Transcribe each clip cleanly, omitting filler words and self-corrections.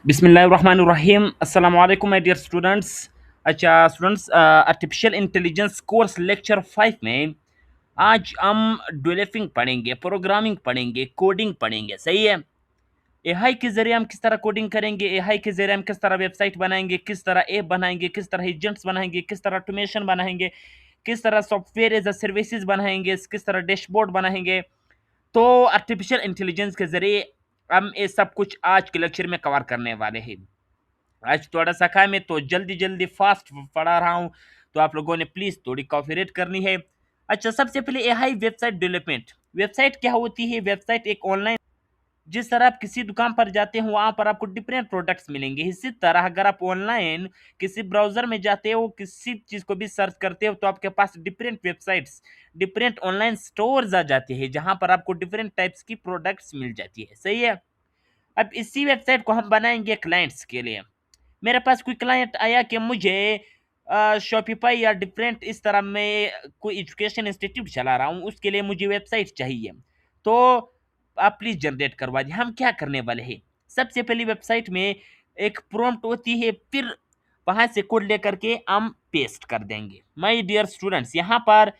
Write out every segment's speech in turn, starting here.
बिस्मिल्लाहिर्रहमानिर्रहीम अस्सलाम वालेकुम माय डियर स्टूडेंट्स। अच्छा students, artificial intelligence course lecture 5 में आज हम डेवलपिंग पढ़ेंगे, प्रोग्रामिंग पढ़ेंगे, कोडिंग पढ़ेंगे। सही है। एआई के ज़रिए हम किस तरह कोडिंग करेंगे, एआई के ज़रिए हम किस तरह वेबसाइट बनाएंगे, किस तरह ऐप बनाएंगे, किस तरह एजेंट्स बनाएंगे, किस तरह ऑटोमेशन बनाएंगे, किस तरह सॉफ्टवेयर एज अ सर्विसेज बनाएंगे, किस तरह डैशबोर्ड बनाएंगे। तो आर्टिफिशियल इंटेलिजेंस के ज़रिए हम ये सब कुछ आज के लेक्चर में कवर करने वाले हैं। आज थोड़ा सा काम है तो जल्दी जल्दी फास्ट पढ़ा रहा हूँ, तो आप लोगों ने प्लीज़ थोड़ी कॉपरेट करनी है। अच्छा, सबसे पहले एआई वेबसाइट डेवलपमेंट। वेबसाइट क्या होती है? वेबसाइट एक ऑनलाइन, जिस तरह आप किसी दुकान पर जाते हो वहां पर आपको डिफरेंट प्रोडक्ट्स मिलेंगे, इसी तरह अगर आप ऑनलाइन किसी ब्राउजर में जाते हो, किसी चीज को भी सर्च करते हो, तो आपके पास different websites, different online stores आ जाते हैं जहां पर आपको डिफरेंट टाइप्स की प्रोडक्ट्स मिल जाती है। सही है। अब इसी वेबसाइट को हम बनाएंगे क्लाइंट्स के लिए। मेरे पास कोई क्लाइंट आया कि मुझे शॉपिफाई या डिफरेंट इस तरह मैं कोई एजुकेशन इंस्टीट्यूट चला रहा हूँ, उसके लिए मुझे वेबसाइट चाहिए। तो आप प्लीज़ जनरेट करवा दिए। हम क्या करने वाले हैं? सबसे पहली वेबसाइट में एक प्रॉम्प्ट होती है, फिर वहाँ से कोड लेकर के हम पेस्ट कर देंगे। माय डियर स्टूडेंट्स, यहाँ पर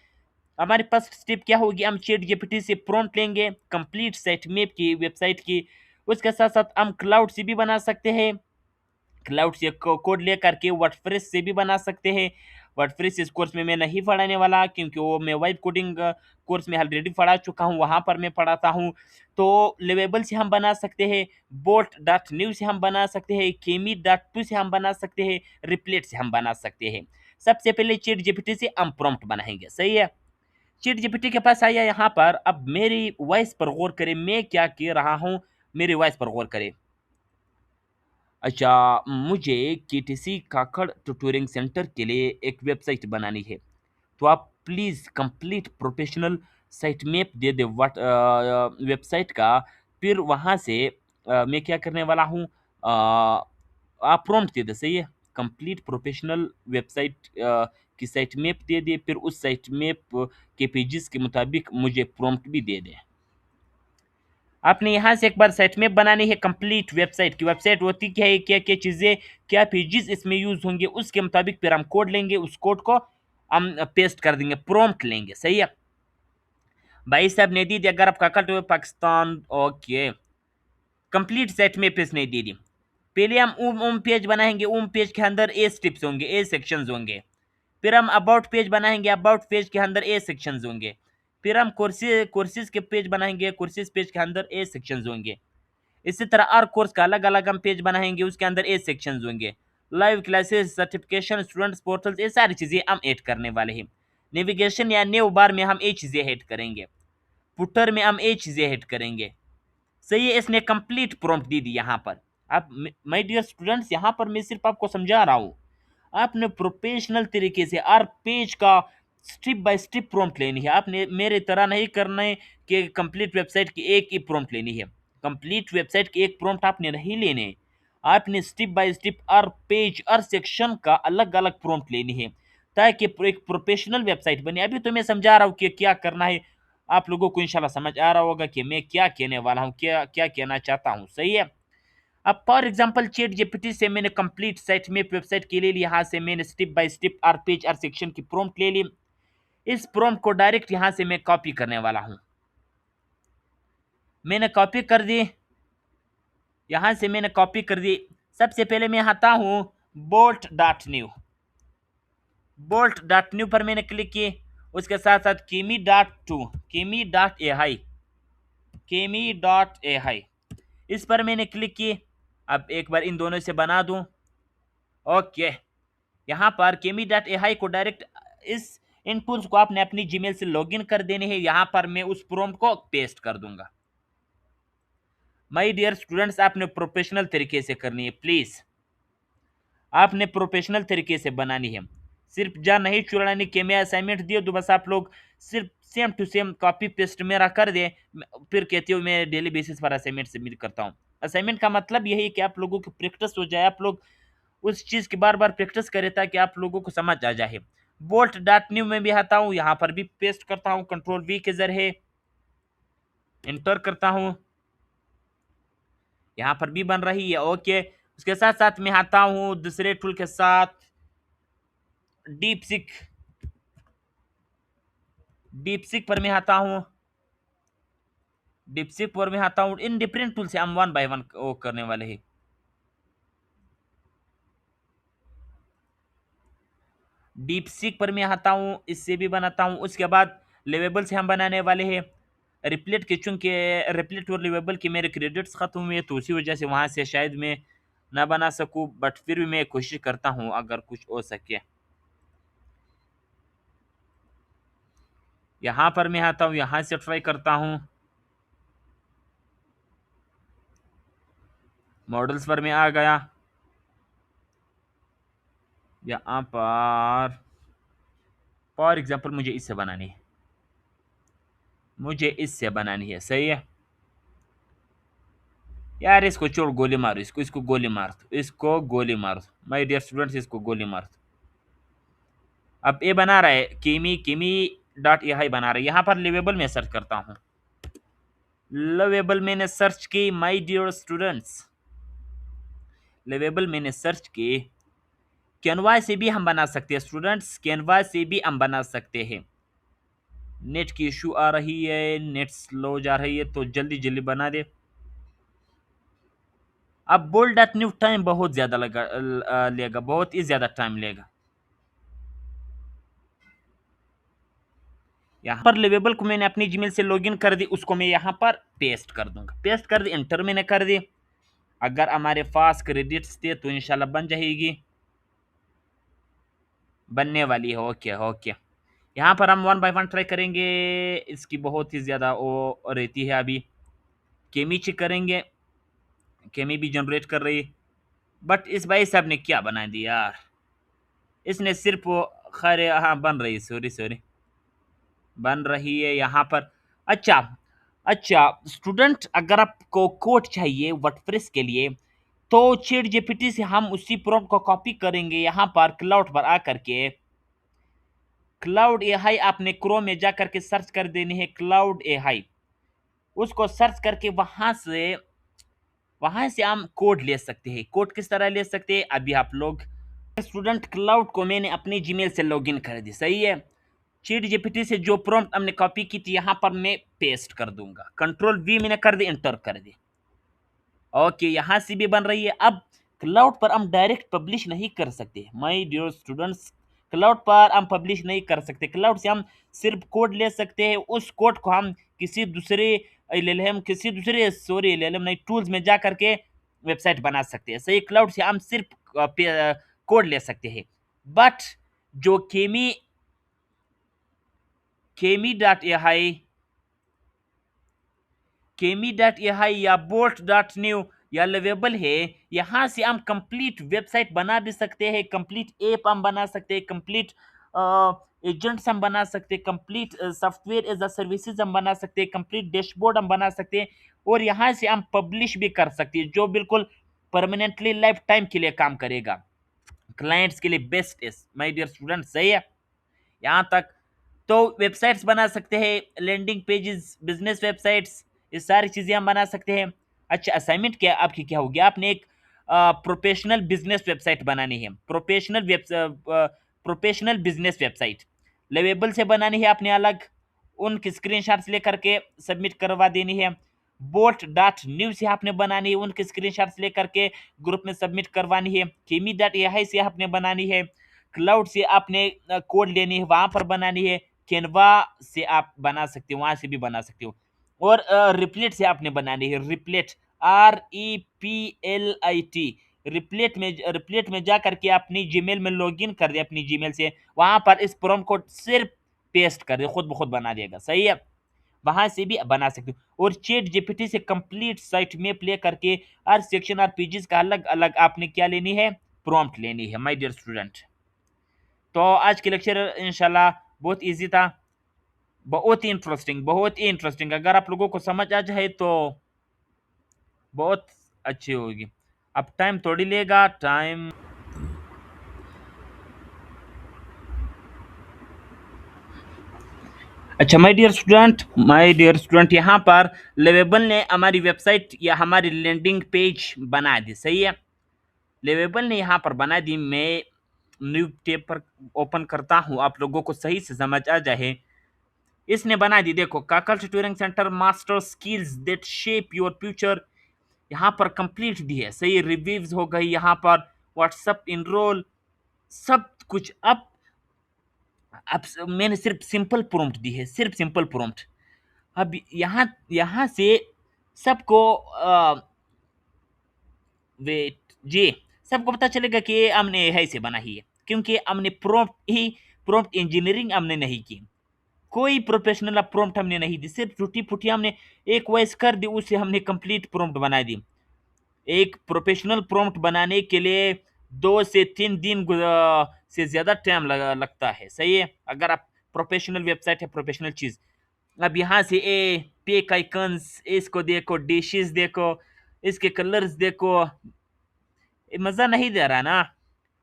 हमारे पास स्टेप क्या होगी? हम चैट जीपीटी से प्रॉम्प्ट लेंगे कंप्लीट सेट मैप की वेबसाइट की। उसके साथ साथ हम क्लाउड से भी बना सकते हैं, क्लाउड से कोड लेकर के वर्डप्रेस से भी बना सकते हैं। वर्डप्रेस इस कोर्स में मैं नहीं पढ़ाने वाला, क्योंकि वो मैं वाइब कोडिंग कोर्स में ऑलरेडी पढ़ा चुका हूँ, वहाँ पर मैं पढ़ाता हूँ। तो लेवेबल से हम बना सकते हैं, बोल्ट डॉट न्यू से हम बना सकते हैं, केमी डॉट टू से हम बना सकते हैं, रिप्लेट से हम बना सकते हैं। सबसे पहले चैट जीपीटी से हम प्रॉम्प्ट बनाएंगे। सही है। चैट जीपीटी के पास आया यहाँ पर। अब मेरी वॉइस पर गौर करें, मैं क्या कह रहा हूँ, मेरी वॉइस पर गौर करें। अच्छा, मुझे केटीसी काकड़ ट्यूटोरिंग सेंटर के लिए एक वेबसाइट बनानी है। तो आप please complete professional site map they they what website का। फिर वहाँ से मैं क्या करने वाला हूँ, आप प्रॉम्प्ट दे दे। सही है। कंप्लीट प्रोफेशनल वेबसाइट की साइट मैप दे दे, फिर उस साइट मैप के पेजेस के मुताबिक मुझे प्रॉम्प्ट भी दे दे। आपने यहाँ से एक बार सेट मैप बनानी है कंप्लीट वेबसाइट की। वेबसाइट होती क्या है, क्या क्या चीज़ें, क्या पेजेस इसमें यूज होंगे, उसके मुताबिक फिर हम कोड लेंगे, उस कोड को हम पेस्ट कर देंगे, प्रॉम्प्ट लेंगे। सही है। भाई साहब ने दी थी, अगर आप काकट हो Pakistan, okay. Complete set map इसने दी थी। पहले हम ओम पेज बनाएंगे, ओम पेज के अंदर ए स्ट्रिप्स होंगे, ए सेक्शंस होंगे। फिर हम अबाउट पेज बनाएंगे, अबाउट पेज के अंदर ए सेक्शंस होंगे। फिर हम कोर्सेज के पेज बनाएंगे, कोर्सेज पेज के अंदर ए सेक्शंस होंगे। इसी तरह हर कोर्स का अलग अलग हम पेज बनाएंगे, उसके अंदर ए सेक्शंस होंगे। Live classes, certification, students portals, ये सारी चीज़ें हम ऐड करने वाले हैं। नेविगेशन या न्यू बार में हम ये चीज़ें ऐड करेंगे, फुटर में हम ये चीज़ें ऐड करेंगे। सही है। इसने कंप्लीट प्रॉम्प्ट दी दी यहाँ पर। अब माय डियर स्टूडेंट्स, यहाँ पर मैं सिर्फ आपको समझा रहा हूँ। आपने प्रोफेशनल तरीके से हर पेज का स्टेप बाय स्टेप प्रॉम्प्ट लेनी है। आपने मेरे तरह नहीं करना है कि कंप्लीट वेबसाइट की एक ही प्रॉम्प्ट लेनी है। कंप्लीट वेबसाइट की एक प्रॉम्प्ट आपने नहीं लेने हैं। आपने step by step her page, her section का अलग अलग प्रॉम्प्ट लेनी है, ताकि एक प्रोफेशनल वेबसाइट बने। अभी तो मैं समझा रहा हूँ कि क्या करना है। आप लोगों को इंशाल्लाह समझ आ रहा होगा कि मैं क्या कहने वाला हूँ, क्या क्या कहना चाहता हूँ। सही है। अब फॉर एग्जांपल चैट जीपीटी से मैंने कंप्लीट साइट मैप वेबसाइट के लिए यहाँ से मैंने step by step her page, her section की प्रॉम्प्ट ले ली। इस प्रॉम्प्ट को डायरेक्ट यहाँ से मैं कॉपी करने वाला हूँ। मैंने कॉपी कर दी, यहाँ से मैंने कॉपी कर दी। सबसे पहले मैं आता हूँ bolt dot new. Bolt dot new पर मैंने क्लिक की। उसके साथ साथ Kimi dot two, Kimi dot A I, Kimi dot A I, इस पर मैंने क्लिक की। अब एक बार इन दोनों से बना दूं। ओके। यहाँ पर केमी डॉट ए हाई को डायरेक्ट इस इन टूल्स को आपने अपनी जीमेल से लॉगिन कर देने हैं। यहाँ पर मैं उस प्रॉम्प्ट को पेस्ट कर दूंगा। माय डियर स्टूडेंट्स, आपने प्रोफेशनल तरीके से करनी है प्लीज। आपने प्रोफेशनल तरीके से बनानी है। सिर्फ जा नहीं चुरानी कि मैं असाइनमेंट दिए तो बस आप लोग सिर्फ same to same copy paste मेरा कर दे, फिर कहते हो मैं डेली बेसिस पर असाइनमेंट सबमिट करता हूँ। असाइनमेंट का मतलब यही है कि आप लोगों की प्रैक्टिस हो जाए, आप लोग उस चीज़ की बार बार प्रैक्टिस करें ताकि आप लोगों को समझ आ जाए। बोल्ट डॉट न्यू में भी आता हूँ, यहाँ पर भी पेस्ट करता हूँ, कंट्रोल वी के जरिए इंटर करता हूँ, यहाँ पर भी बन रही है। ओके। उसके साथ साथ मैं आता हूँ दूसरे टूल के साथ, डीप सिक। डीप सिक पर मैं आता हूँ, डीप सिक पर मैं आता हूँ। इन डिफरेंट टूल से हम वन बाय वन वो करने वाले हैं। डीप सीक पर मैं आता हूँ, इससे भी बनाता हूँ। उसके बाद लेवेबल से हम बनाने वाले हैं रिप्लेट के, चूंकि रिप्लेट और लेवेबल के मेरे क्रेडिट्स खत्म हुए तो उसी वजह से वहां से शायद मैं ना बना सकूं, बट फिर भी मैं कोशिश करता हूँ अगर कुछ हो सके। यहाँ पर मैं आता हूँ, यहाँ से ट्राई करता हूँ। मॉडल्स पर मैं आ गया। यहाँ पर फॉर एग्जांपल मुझे इससे बनानी है, मुझे इससे बनानी है, सही है यार। इसको छोड़, गोली मारो इसको, इसको गोली मार दो, इसको गोली मार दो माय डियर स्टूडेंट्स, इसको गोली मार दो। अब ये बना रहा है किमी, किमी डॉट ये बना रहा है। यहाँ पर लिवेबल में सर्च करता हूँ, लिवेबल मैंने सर्च की माय डियर स्टूडेंट्स, लिवेबल मैंने सर्च की। कैनवा से भी हम बना सकते हैं स्टूडेंट्स, कैनवा से भी हम बना सकते हैं। नेट की इशू आ रही है, नेट स्लो जा रही है, तो जल्दी जल्दी बना दे। अब बोल्ड डॉट न्यू टाइम बहुत ज्यादा लेगा, बहुत ही ज्यादा टाइम लेगा। यहाँ पर लिवेबल को मैंने अपनी जीमेल से लॉगिन कर दी, उसको मैं यहाँ पर पेस्ट कर दूंगा। पेस्ट कर दी, एंटर मैंने कर दी। अगर हमारे पास क्रेडिट्स थे तो इंशाल्लाह बन जाएगी, बनने वाली है। ओके ओके, यहाँ पर हम वन बाय वन ट्राई करेंगे। इसकी बहुत ही ज़्यादा वो रहती है। अभी केमी चेक करेंगे, केमी भी जनरेट कर रही है, बट इस भाई साहब ने क्या बना दिया यार। इसने सिर्फ वो, खैर हाँ बन रही है, सॉरी सॉरी, बन रही है यहाँ पर। अच्छा अच्छा स्टूडेंट, अगर आपको कोड चाहिए वर्डप्रेस के लिए तो चैट जीपीटी से हम उसी प्रॉम्प्ट को कॉपी करेंगे। यहाँ पर क्लाउड पर आकर के, क्लाउड एआई आपने क्रोम में जा करके सर्च कर देनी है, क्लाउड एआई। उसको सर्च करके वहां से हम कोड ले सकते हैं। कोड किस तरह ले सकते हैं अभी आप लोग, स्टूडेंट क्लाउड को मैंने अपनी जीमेल से लॉगिन कर दी, सही है। चैट जीपीटी से जो प्रॉम्प्ट हमने कॉपी की थी यहाँ पर मैं पेस्ट कर दूंगा, कंट्रोल वी मैंने कर दी, एंटर कर दी। ओके, यहाँ से भी बन रही है। अब क्लाउड पर हम डायरेक्ट पब्लिश नहीं कर सकते माय डियर स्टूडेंट्स, क्लाउड पर हम पब्लिश नहीं कर सकते। क्लाउड से हम सिर्फ कोड ले सकते हैं, उस कोड को हम किसी दूसरे एलएलएम, किसी दूसरे सॉरी एलएलएम नहीं, टूल्स में जा करके वेबसाइट बना सकते हैं, सही। क्लाउड से हम सिर्फ कोड ले सकते हैं। बट जो केमी, केमी डॉट एआई, केमी डॉट एआई या बोल्ट डॉट न्यू या लेवेबल है, यहाँ से हम कंप्लीट वेबसाइट बना भी सकते हैं, कंप्लीट ऐप हम बना सकते हैं, कंप्लीट एजेंट्स हम बना सकते हैं, complete software as a services हम बना सकते हैं, कंप्लीट डैशबोर्ड हम बना सकते हैं, और यहाँ से हम पब्लिश भी कर सकते हैं, जो बिल्कुल परमानेंटली लाइफ टाइम के लिए काम करेगा, क्लाइंट्स के लिए बेस्ट है माय डियर स्टूडेंट, सही है यहाँ तक। तो वेबसाइट्स बना सकते हैं, लैंडिंग पेजेस, बिजनेस वेबसाइट्स, ये सारी चीज़ें हम बना सकते हैं। अच्छा, असाइनमेंट क्या आपकी क्या होगी, आपने एक प्रोफेशनल बिजनेस वेबसाइट बनानी है, प्रोफेशनल बिजनेस वेबसाइट लेवेबल से बनानी है आपने अलग, उनकी स्क्रीनशॉट्स लेकर के सबमिट करवा देनी है। बोट डॉट न्यू से आपने बनानी है, उनके स्क्रीनशॉट्स लेकर के ग्रुप में सबमिट करवानी है। केमी डॉट एआई से आपने बनानी है, क्लाउड से आपने कोड लेनी है, वहां पर बनानी है। कैनवा से आप बना सकते हो, वहां से भी बना सकते हो। और रिप्लेट से आपने बनानी है, रिप्लेट, REPLIT, रिप्लेट में जा करके अपनी जीमेल में लॉगिन कर दे, अपनी जीमेल से वहां पर इस प्रोम कोड सिर्फ पेस्ट कर दे, खुद ब खुद बना देगा, सही है। वहां से भी बना सकते हो। और चैट जीपीटी से कंप्लीट साइट में प्ले करके हर सेक्शन, हर पेजेस का अलग अलग आपने क्या लेनी है, प्रॉम्प्ट लेनी है माय डियर स्टूडेंट। तो आज के लेक्चर इंशाल्लाह बहुत इजी था, बहुत ही इंटरेस्टिंग, बहुत ही इंटरेस्टिंग। अगर आप लोगों को समझ आ जाए तो बहुत अच्छी होगी। अब टाइम थोड़ी लेगा, टाइम। अच्छा my dear student, my dear student, यहाँ पर लेवेबल ने हमारी वेबसाइट या हमारी लैंडिंग पेज बना दी, सही है। लेवेबल ने यहाँ पर बना दी। मैं न्यू टेब पर ओपन करता हूँ, आप लोगों को सही से समझ आ जाए। इसने बना दी, देखो, काकल Turing centre master skills that shape your future. यहाँ पर कंप्लीट दी है, सही रिव्यूज हो गई यहाँ पर, व्हाट्सअप इनरोल, सब कुछ। अब मैंने सिर्फ सिंपल प्रॉम्प्ट दी है, सिर्फ सिंपल प्रॉम्प्ट। अब यहाँ यहाँ से सबको वेट जी, सबको पता चलेगा कि ये हमने है से बना ही है, क्योंकि हमने प्रॉम्प्ट इंजीनियरिंग हमने नहीं की। कोई प्रोफेशनल प्रॉम्प्ट हमने नहीं दी, सिर्फ टूटी फूटी हमने एक वॉइस कर दी, उससे हमने कंप्लीट प्रॉम्प्ट बना दी। एक प्रोफेशनल प्रॉम्प्ट बनाने के लिए 2 से 3 दिन से ज्यादा टाइम लगता है, सही है, अगर आप प्रोफेशनल वेबसाइट है, प्रोफेशनल चीज। अब यहाँ से ए पेक आइकन्स, इसको देखो, डिशेस देखो, इसके कलर्स देखो, ये मजा नहीं दे रहा ना,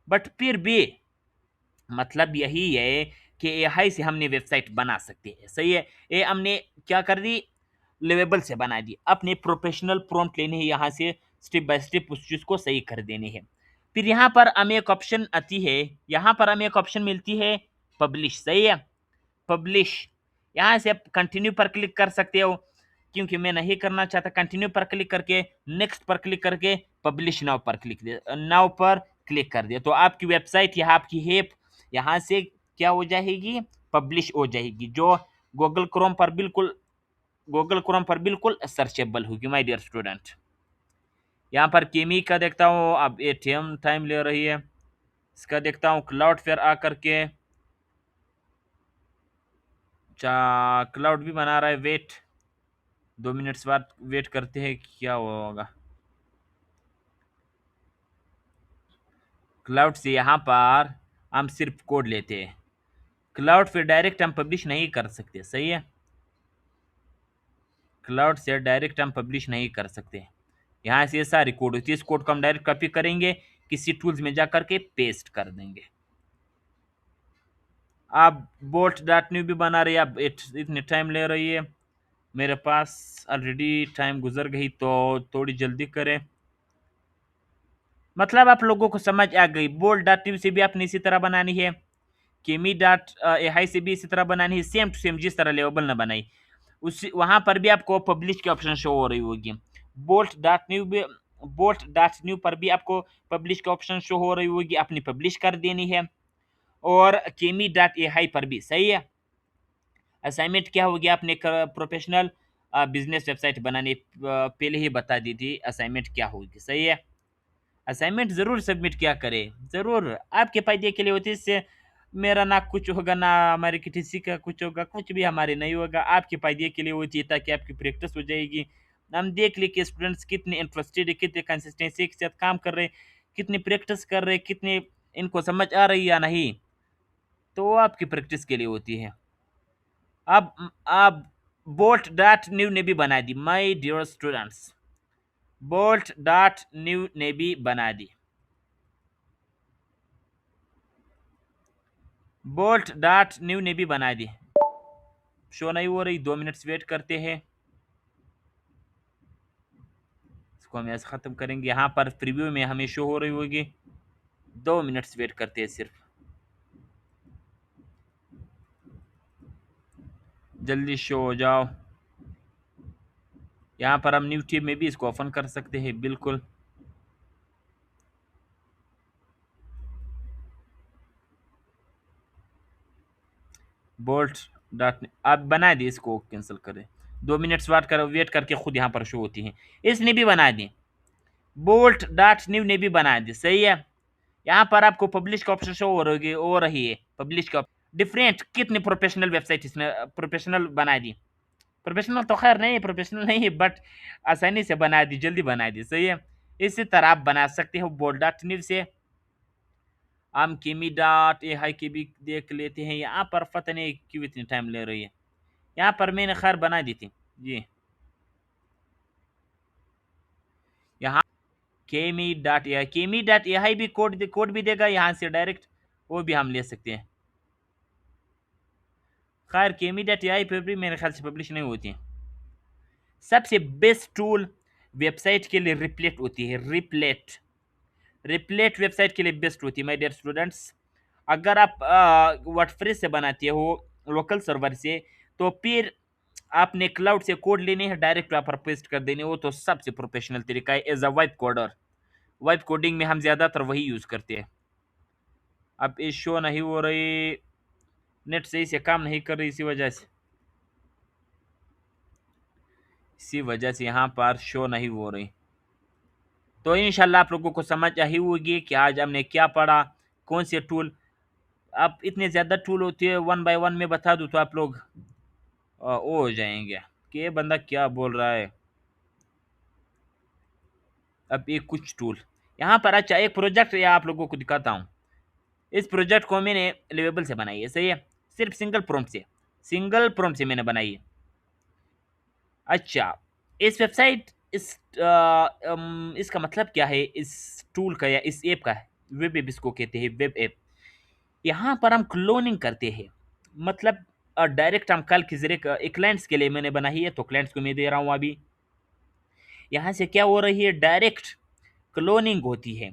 बट फिर भी मतलब यही है कि एआई से हमने वेबसाइट बना सकते हैं, सही है। ये हमने क्या कर दी, लेवेबल से बना दी। अपने प्रोफेशनल प्रॉम्प्ट लेने हैं यहाँ से, स्टेप बाय स्टेप उस चीज को सही कर देने हैं। फिर यहाँ पर हमें एक ऑप्शन आती है, यहाँ पर हमें एक ऑप्शन मिलती है पब्लिश, सही है, पब्लिश। यहाँ से आप कंटिन्यू पर क्लिक कर सकते हो, क्योंकि मैं नहीं करना चाहता। कंटिन्यू पर क्लिक करके नेक्स्ट पर क्लिक करके पब्लिश नाउ पर क्लिक कर दिया, तो आपकी वेबसाइट या आपकी ऐप यहाँ से क्या हो जाएगी, पब्लिश हो जाएगी, जो गूगल क्रोम पर बिल्कुल सर्चेबल होगी माय डियर स्टूडेंट। यहाँ पर केमी का देखता हूँ, अब एटीएम टाइम ले रही है। इसका देखता हूँ क्लाउड फेयर आकर के, क्लाउड भी बना रहा है। वेट 2 मिनट्स बाद वेट करते हैं क्या होगा। क्लाउड से यहाँ पर हम सिर्फ कोड लेते हैं, क्लाउड पे डायरेक्ट हम पब्लिश नहीं कर सकते, सही है, क्लाउड से डायरेक्ट हम पब्लिश नहीं कर सकते। यहाँ से ये सारी कोड होती है, इस कोड को हम डायरेक्ट कॉपी करेंगे, किसी टूल्स में जा करके पेस्ट कर देंगे। आप बोल्ट डॉट न्यू भी बना रही है, अब इतने टाइम ले रही है, मेरे पास ऑलरेडी टाइम गुजर गई, तो थोड़ी जल्दी करें। मतलब आप लोगों को समझ आ गई। बोल्ट डॉट न्यू से भी आपने इसी तरह बनानी है, केमी डॉट एआई से भी इसी तरह बनानी है, सेम टू सेम जिस तरह लेवल ने बनाई, उसी वहां पर भी आपको पब्लिश की ऑप्शन शो हो रही होगी। बोल्ट डॉट न्यू भी, बोल्ट डॉट न्यू पर भी आपको पब्लिश का ऑप्शन शो हो रही होगी, अपनी पब्लिश कर देनी है। और केमी डॉट एआई पर भी, सही है। असाइनमेंट क्या होगी, आपने प्रोफेशनल बिजनेस वेबसाइट बनाने पहले ही बता दी थी असाइनमेंट क्या होगी, सही है। असाइनमेंट ज़रूर सबमिट किया करें, ज़रूर, आपके फायदे के लिए होती है। इससे मेरा ना कुछ होगा, ना हमारे किसी का कुछ होगा, कुछ भी हमारे नहीं होगा, आपके फायदे के लिए होती है, ताकि आपकी प्रैक्टिस हो जाएगी। हम देख ले कि स्टूडेंट्स कितने इंटरेस्टेड है, कितने कंसिस्टेंसी के साथ काम कर रहे हैं, कितनी प्रैक्टिस कर रहे हैं, कितने इनको समझ आ रही है या नहीं, तो वो आपकी प्रैक्टिस के लिए होती है। अब बोल्ट डॉट न्यू ने भी बना दी my dear students, bolt dot new ने भी बना दी, बोल्ट डॉट न्यू ने भी बना दी। शो नहीं हो रही, 2 मिनट्स वेट करते हैं, इसको हम ऐसे ख़त्म करेंगे। यहाँ पर प्रीव्यू में हमें शो हो रही होगी, 2 मिनट्स वेट करते हैं सिर्फ, जल्दी शो हो जाओ। यहाँ पर हम न्यू टीम में भी इसको ओपन कर सकते हैं, बिल्कुल। बोल्ट डॉट आप बना दी, इसको कैंसिल करें, 2 मिनट्स वेट करके खुद यहाँ पर शो होती है। इसने भी बना दी, बोल्ट डॉट न्यू ने भी बना दी, सही है। यहाँ पर आपको पब्लिश का ऑप्शन शो हो रही है, पब्लिश का डिफरेंट। कितनी प्रोफेशनल वेबसाइट इसने प्रोफेशनल बना दी, प्रोफेशनल तो खैर नहीं, प्रोफेशनल नहीं है, बट आसानी से बना दी, जल्दी बना दी, सही है। इसी तरह आप बना सकते हो बोल्ट डॉट न्यू से। हम किमी डॉट एआई की भी देख लेते हैं, यहाँ पर पता नहीं क्यों इतनी टाइम ले रही है। यहाँ पर मैंने खैर बना दी थी जी, यहाँ केमी डॉट एआई भी कोड भी देगा, यहाँ से डायरेक्ट वो भी हम ले सकते हैं। खैर केमी डॉट एआई पर भी मेरे ख्याल से पब्लिश नहीं होती है। सबसे बेस्ट टूल वेबसाइट के लिए रिप्लेट होती है, रिप्लेट। रिप्लेट वेबसाइट के लिए बेस्ट होती है माय डियर स्टूडेंट्स। अगर आप वर्डप्रेस से बनाते हो लोकल सर्वर से, तो फिर आपने क्लाउड से कोड लेने हैं, डायरेक्ट वहाँ पर पेस्ट कर देने, वो तो सबसे प्रोफेशनल तरीका है as a web coder. Web coding में हम ज़्यादातर वही यूज़ करते हैं। अब ये शो नहीं हो रही, नेट सही से काम नहीं कर रही, इसी वजह से यहाँ पर शो नहीं हो रही। तो इंशाल्लाह आप लोगों को समझ आई होगी कि आज हमने क्या पढ़ा, कौन से टूल। अब इतने ज़्यादा टूल होते हैं, वन बाय वन में बता दूँ तो आप लोग वो हो जाएंगे कि ये बंदा क्या बोल रहा है। अब ये कुछ टूल यहाँ पर, अच्छा एक प्रोजेक्ट या आप लोगों को दिखाता हूँ। इस प्रोजेक्ट को मैंने लिवेबल से बनाई है, सही है, सिर्फ सिंगल प्रॉम्प्ट से मैंने बनाई है। अच्छा, इस वेबसाइट इसका मतलब क्या है, इस टूल का या इस ऐप का? वेब ऐप इसको कहते हैं, वेब ऐप। यहाँ पर हम क्लोनिंग करते हैं, मतलब डायरेक्ट हम कल के जरिए एक क्लाइंट्स के लिए मैंने बनाई है, तो क्लाइंट्स को मैं दे रहा हूँ अभी। यहाँ से क्या हो रही है, डायरेक्ट क्लोनिंग होती है।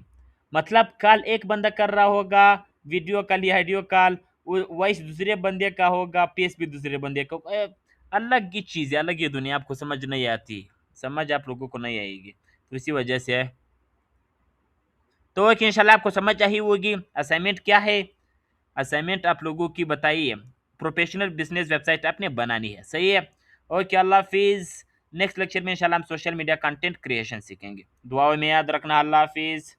मतलब कल एक बंदा कर रहा होगा वीडियो कॉल या ऑडियो कॉल, वॉइस दूसरे बंदे का होगा, फेस भी दूसरे बंदे का अलग ही चीज़ है, अलग ही दुनिया, आपको समझ नहीं आती, समझ आप लोगों को नहीं आएगी, तो इसी वजह से है। तो एक इंशाल्लाह आपको समझ आई होगी असाइनमेंट क्या है। असाइनमेंट आप लोगों की बताइए, प्रोफेशनल बिजनेस वेबसाइट आपने बनानी है, सही है। ओके, अल्लाह हाफिज़। नेक्स्ट लेक्चर में इंशाल्लाह हम सोशल मीडिया कंटेंट क्रिएशन सीखेंगे। दुआओं में याद रखना। अल्लाह हाफिज़।